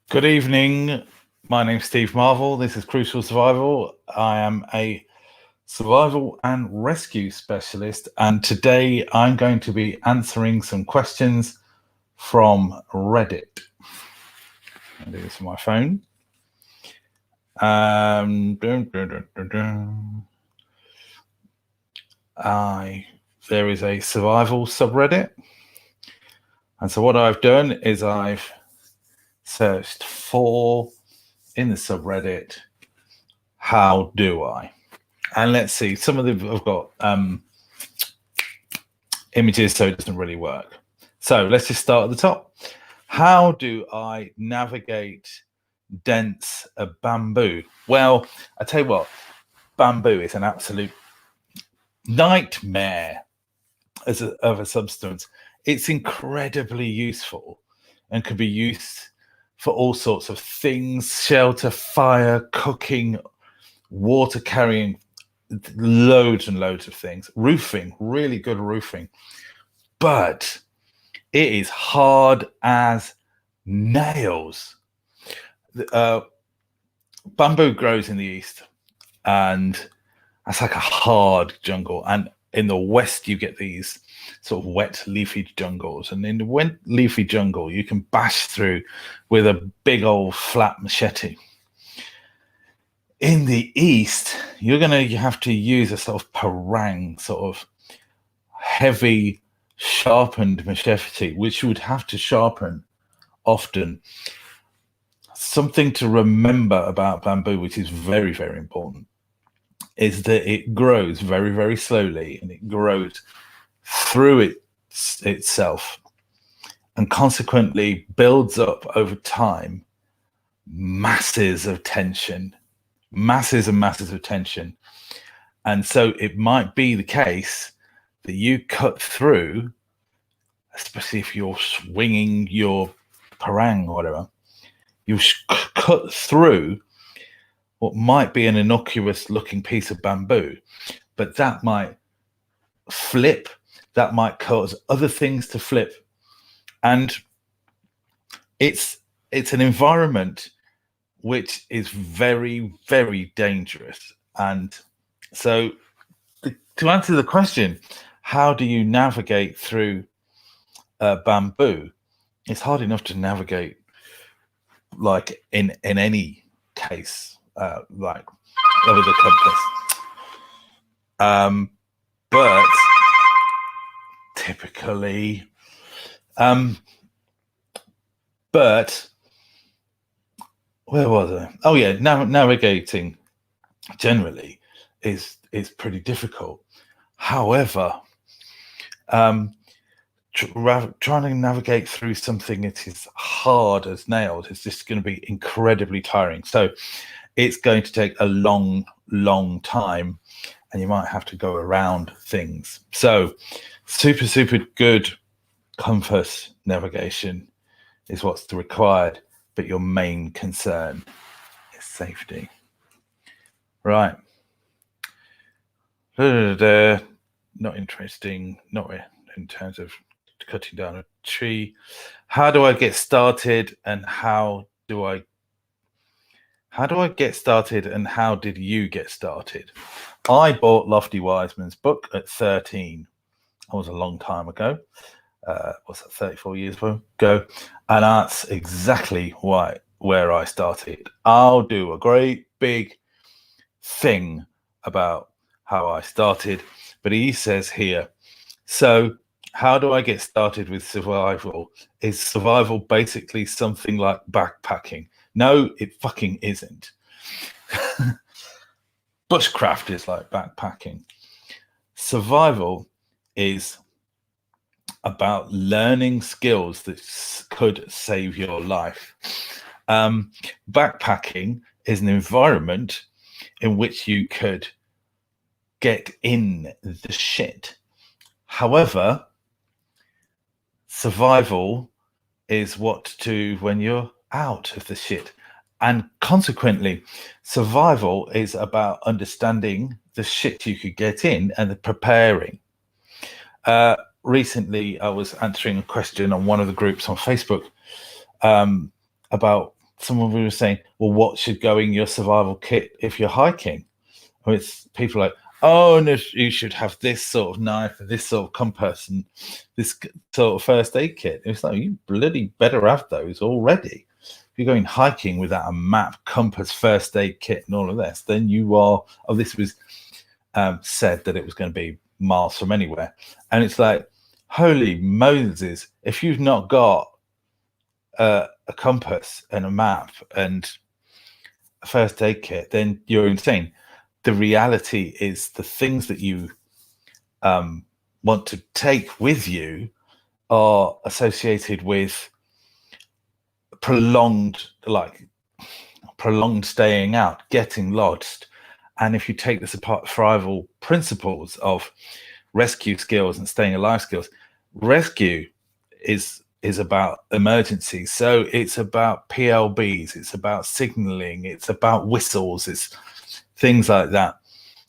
Good evening. My name's Steve Marvel. This is Crucial Survival. I am a survival and rescue specialist, and today I'm going to be answering some questions from Reddit. I'll do this on my phone. There is a survival subreddit, and so what I've done is I've searched for in the subreddit, how do I? And let's see, some of them have got images, so it doesn't really work. So let's just start at the top. How do I navigate dense bamboo? Well, I tell you what, bamboo is an absolute nightmare of a substance. It's incredibly useful and can be used for all sorts of things: shelter, fire, cooking, water carrying, loads and loads of things. Roofing, really good roofing. But it is hard as nails. Bamboo grows in the east, and that's like a hard jungle. And in the west, you get these sort of wet, leafy jungles. And in the wet, leafy jungle, you can bash through with a big old flat machete. In the east, you're going to have to use a sort of parang, sort of heavy, sharpened machete, which you would have to sharpen often. Something to remember about bamboo, which is very, very important, is that it grows very, very slowly, and it grows through itself, and consequently builds up over time masses and masses of tension. And so it might be the case that you cut through, especially if you're swinging your parang or whatever, you cut through what might be an innocuous looking piece of bamboo, but that might flip, that might cause other things to flip. And it's an environment which is very, very dangerous. And so to answer the question, how do you navigate through bamboo? It's hard enough to navigate, like in any case, like over the compass. But typically, but where was I? Oh yeah, navigating generally is pretty difficult. However, trying to navigate through something that is hard as nails is just going to be incredibly tiring. So it's going to take a long time, and you might have to go around things. So super good compass navigation is what's required, but your main concern is safety. Right. Not interesting, not in terms of cutting down a tree. How do I get started, and how get started, and how did you get started? I bought Lofty Wiseman's book at 13. That was a long time ago. What's that, 34 years ago? And that's exactly where I started. I'll do a great big thing about how I started, but he says here, so how do I get started with survival? Is survival basically something like backpacking? No, it fucking isn't. Bushcraft is like backpacking. Survival is about learning skills that could save your life. Backpacking is an environment in which you could get in the shit. However, survival is what to do when you're out of the shit. And consequently, survival is about understanding the shit you could get in and the preparing. Recently, I was answering a question on one of the groups on Facebook about someone was saying, well, what should go in your survival kit if you're hiking? Or it's people like, oh, no, you should have this sort of knife and this sort of compass and this sort of first aid kit. It's like, you bloody better have those already. If you're going hiking without a map, compass, first aid kit, and all of this, then you are. Oh, this was said that it was going to be miles from anywhere, and it's like, holy Moses! If you've not got a compass and a map and a first aid kit, then you're insane. The reality is the things that you want to take with you are associated with prolonged staying out, getting lost. And if you take the survival principles of rescue skills and staying alive skills, rescue is about emergency. So it's about PLBs, it's about signaling, it's about whistles, it's things like that.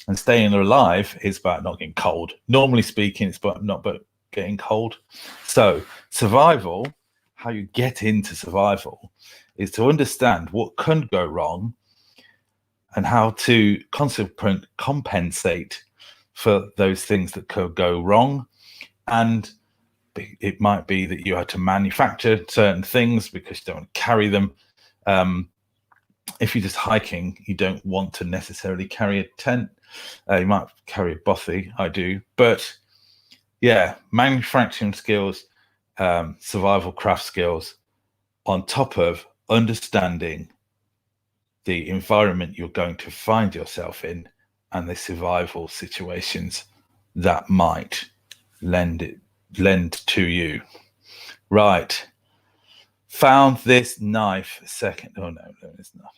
And staying alive is about not getting cold. Normally speaking, it's about not getting cold. So survival, how you get into survival, is to understand what can go wrong and how to compensate for those things that could go wrong. And it might be that you had to manufacture certain things because you don't want to carry them. If you're just hiking, you don't want to necessarily carry a tent. You might carry a bothy, I do. But yeah, manufacturing skills, survival craft skills, on top of understanding the environment you're going to find yourself in and the survival situations that might lend to you. Right. Found this knife second. Oh, no, it's not.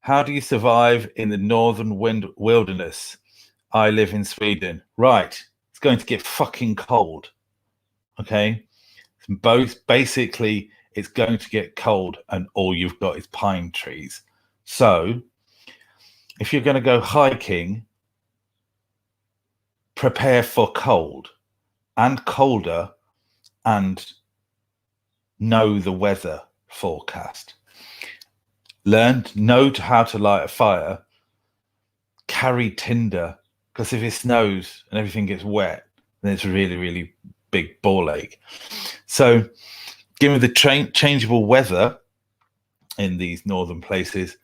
How do you survive in the northern wilderness? I live in Sweden. Right. It's going to get fucking cold. Okay. Basically, it's going to get cold and all you've got is pine trees. So if you're going to go hiking, prepare for cold and colder and know the weather forecast. Know how to light a fire, carry tinder, because if it snows and everything gets wet, then it's a really, really big ball ache. So given the changeable weather in these northern places,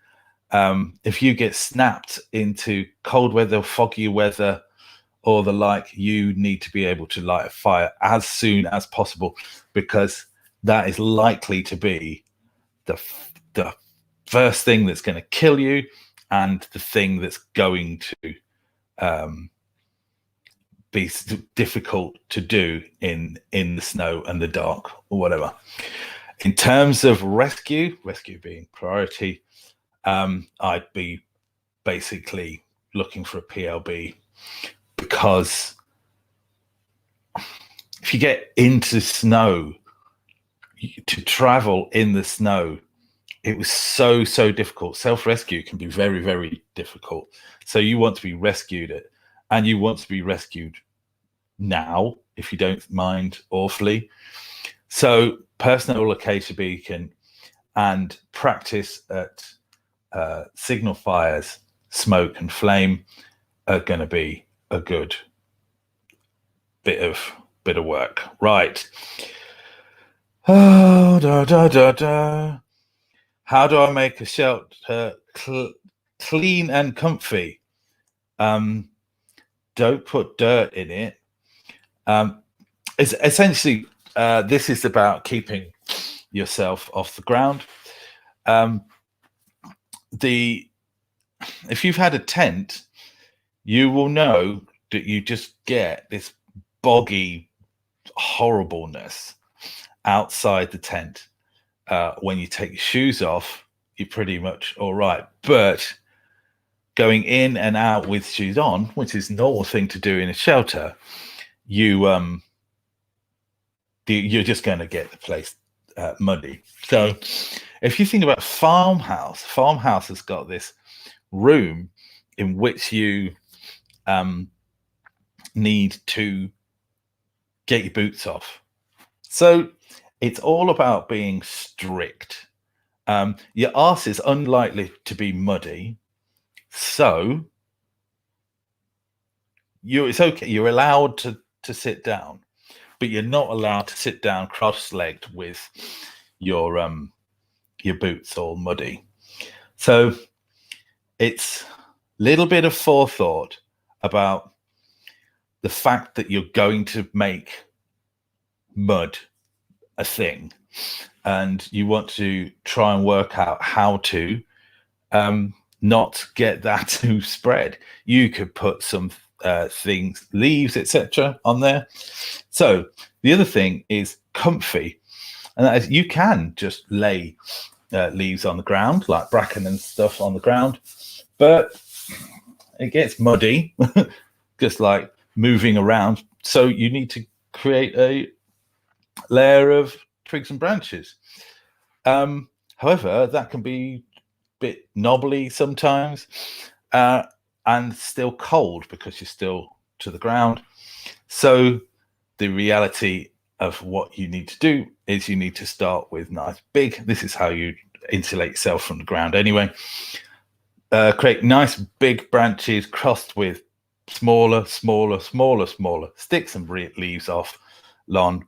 if you get snapped into cold weather, foggy weather, or the like, you need to be able to light a fire as soon as possible, because that is likely to be the first thing that's going to kill you and the thing that's going to be difficult to do in the snow and the dark or whatever. In terms of rescue being priority, I'd be basically looking for a PLB, because if you get into snow, to travel in the snow, it was so difficult. Self-rescue can be very, very difficult. So you want to be rescued, and you want to be rescued now, if you don't mind awfully. So personal location beacon and practice at signal fires, smoke and flame are going to be a good bit of work. Right. Oh, How do I make a shelter clean and comfy? Don't put dirt in it. It's essentially, this is about keeping yourself off the ground. If you've had a tent, you will know that you just get this boggy horribleness outside the tent. When you take your shoes off, you're pretty much all right. But going in and out with shoes on, which is a normal thing to do in a shelter, you're just going to get the place muddy. So if you think about farmhouse has got this room in which you need to get your boots off. So it's all about being strict Your arse is unlikely to be muddy, so it's okay. You're allowed to sit down, but you're not allowed to sit down cross-legged with your boots all muddy. So it's a little bit of forethought about the fact that you're going to make mud a thing, and you want to try and work out how to not get that to spread. You could put some things, leaves, etc., on there. So the other thing is comfy, and that is you can just lay leaves on the ground, like bracken and stuff on the ground, but it gets muddy, just like moving around. So you need to create a layer of twigs and branches. However, that can be a bit knobbly sometimes, and still cold because you're still to the ground. So the reality of what you need to do is you need to start with nice big. This is how you insulate yourself from the ground anyway. Create nice big branches crossed with smaller sticks and leaves off lawn.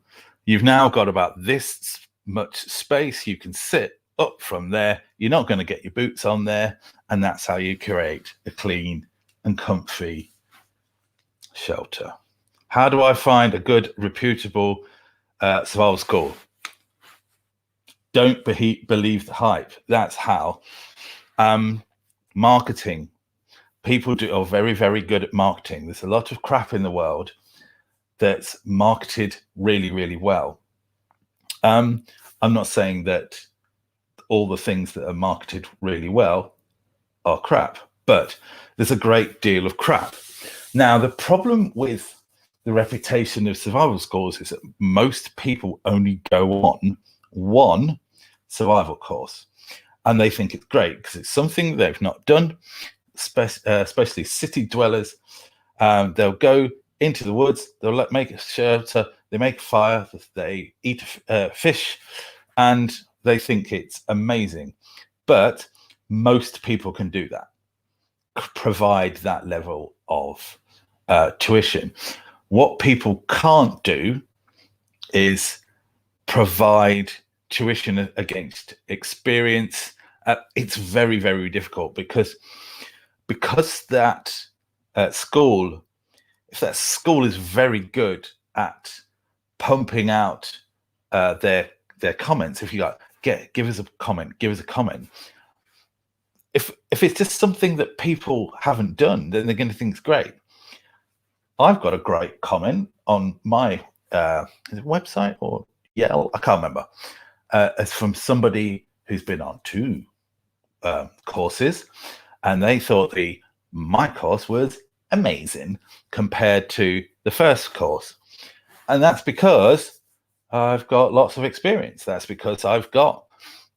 You've now got about this much space. You can sit up from there. You're not going to get your boots on there, and that's how you create a clean and comfy shelter. How do I find a good, reputable survival school? Don't believe the hype. That's how. Marketing. People are very, very good at marketing. There's a lot of crap in the world that's marketed really, really well. I'm not saying that all the things that are marketed really well are crap, but there's a great deal of crap. Now, the problem with the reputation of survival schools is that most people only go on one survival course, and they think it's great because it's something they've not done, especially city dwellers. They'll go into the woods, they'll make a shelter, they make a fire, they eat fish, and they think it's amazing. But most people can do that, provide that level of tuition. What people can't do is provide tuition against experience. It's very, very difficult because that school, if that school is very good at pumping out their comments, if you like, give us a comment, if it's just something that people haven't done, then they're going to think it's great. I've got a great comment on my website or Yale, I can't remember. It's from somebody who's been on 2 courses, and they thought my course was amazing compared to the first course. And that's because I've got lots of experience. That's because I've got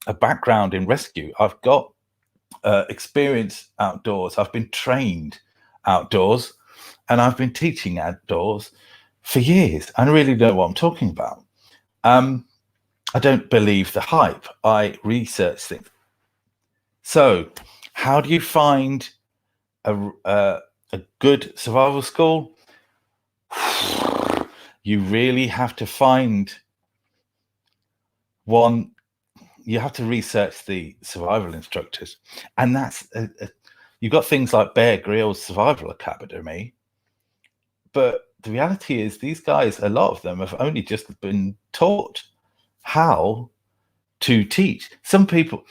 a background in rescue. I've got experience outdoors. I've been trained outdoors, and I've been teaching outdoors for years. I really know what I'm talking about. I don't believe the hype. I research things. So how do you find a good survival school? You really have to find one. You have to research the survival instructors, and that's you've got things like Bear Grylls Survival Academy, but the reality is these guys, a lot of them have only just been taught how to teach. Some people,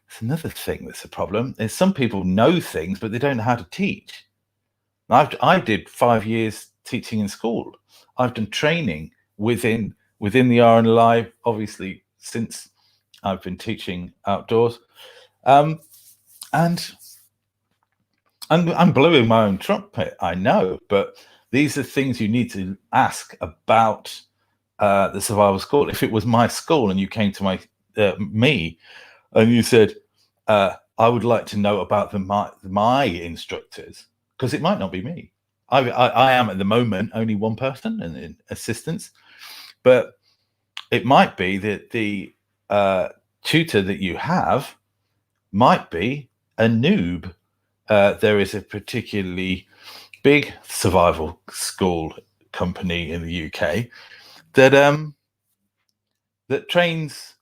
it's another thing that's a problem, is some people know things but they don't know how to teach. I did 5 years teaching in school. I've done training within the RNLI, obviously, since I've been teaching outdoors, and I'm blowing my own trumpet, I know, but these are things you need to ask about the survival school. If it was my school and you came to me and you said, I would like to know about my instructors, because it might not be me. I am at the moment only one person in assistance, but it might be that the tutor that you have might be a noob. There is a particularly big survival school company in the UK that trains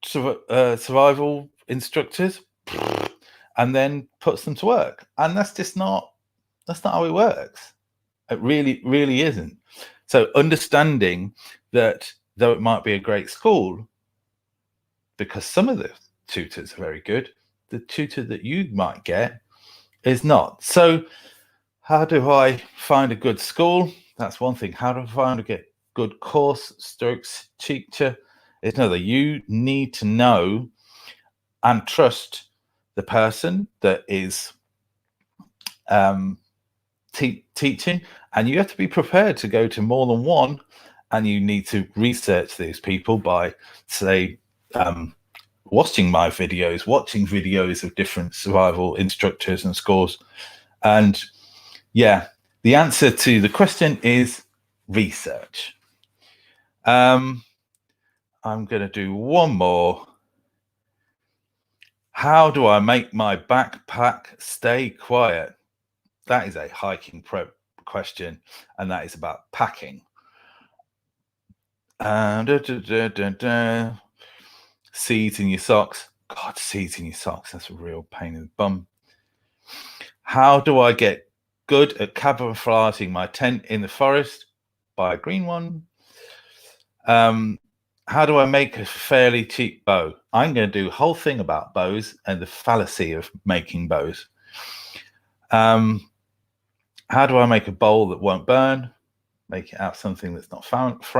survival instructors and then puts them to work, and that's not how it works. It really isn't. So understanding that, though it might be a great school, because some of the tutors are very good, the tutor that you might get is not. So how do I find a good school? That's one thing. How do I find a good course strokes teacher is another. You need to know and trust the person that is teaching, and you have to be prepared to go to more than one, and you need to research these people by, say, watching my videos, watching videos of different survival instructors and schools. And yeah, the answer to the question is research. I'm going to do one more. How do I make my backpack stay quiet? That is a hiking prep question, and that is about packing. Seeds in your socks. God, seeds in your socks. That's a real pain in the bum. How do I get good at camouflaging my tent in the forest? Buy a green one. How do I make a fairly cheap bow? I'm going to do a whole thing about bows and the fallacy of making bows. How do I make a bowl that won't burn? Make it out something that's not flammable.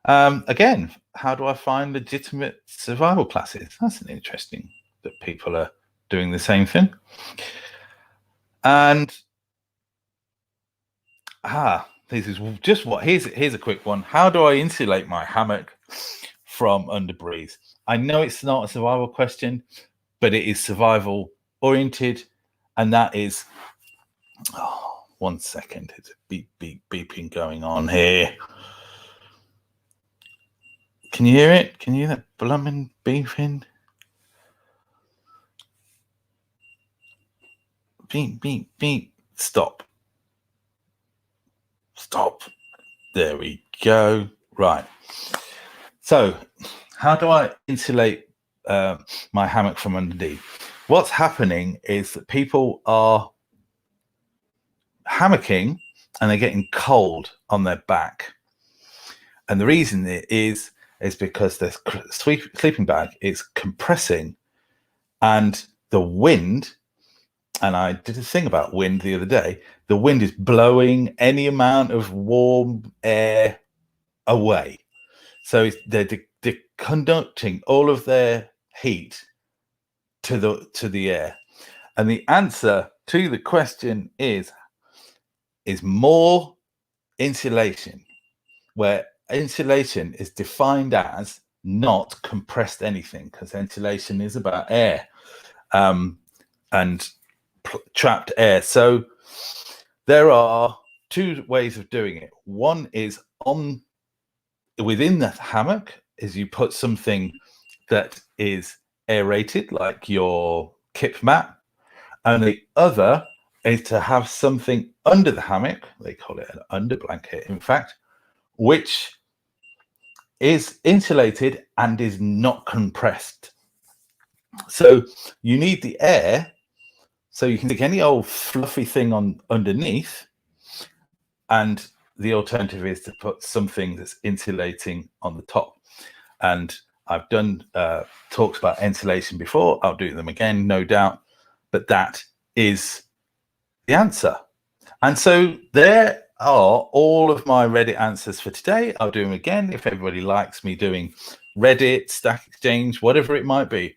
Again, how do I find legitimate survival classes? That's an interesting that people are doing the same thing. And this is just what here's a quick one. How do I insulate my hammock from underbreeze? I know it's not a survival question, but it is survival oriented, and that is 1 second. It's a beeping going on here. Can you hear it? Can you hear that blooming beeping? Beep. Stop. There we go. Right. So how do I insulate my hammock from underneath? What's happening is that people are hammocking and they're getting cold on their back. And the reason it is because the sleeping bag is compressing, and the wind, and I did a thing about wind the other day, the wind is blowing any amount of warm air away. So they're conducting all of their heat to the air. And the answer to the question is more insulation, where insulation is defined as not compressed anything, because insulation is about air and trapped air. So there are two ways of doing it. One is within the hammock, is you put something that is aerated, like your kip mat, and the other is to have something under the hammock. They call it an under blanket, in fact, which is insulated and is not compressed. So you need the air, so you can take any old fluffy thing on underneath, and the alternative is to put something that's insulating on the top. And I've done talks about insulation before. I'll do them again, no doubt, but that is the answer. And so there are all of my Reddit answers for today. I'll do them again if everybody likes me doing Reddit, Stack Exchange, whatever it might be.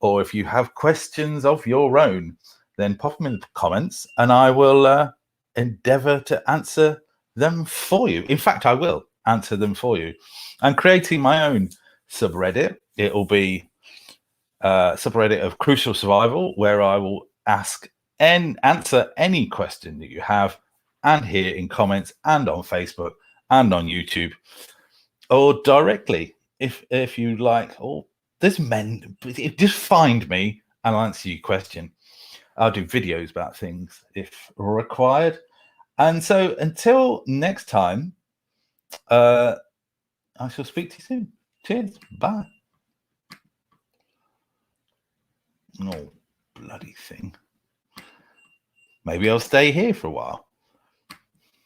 Or if you have questions of your own, then pop them in the comments and I will endeavor to answer them for you. In fact, I will answer them for you. I'm creating my own subreddit. It will be a subreddit of Crucial Survival, where I will ask and answer any question that you have, and here in comments and on Facebook and on YouTube. or directly if you like. Or there's men. Just find me and I'll answer your question. I'll do videos about things if required. And so until next time, I shall speak to you soon. Cheers. Bye. Oh, bloody thing. Maybe I'll stay here for a while.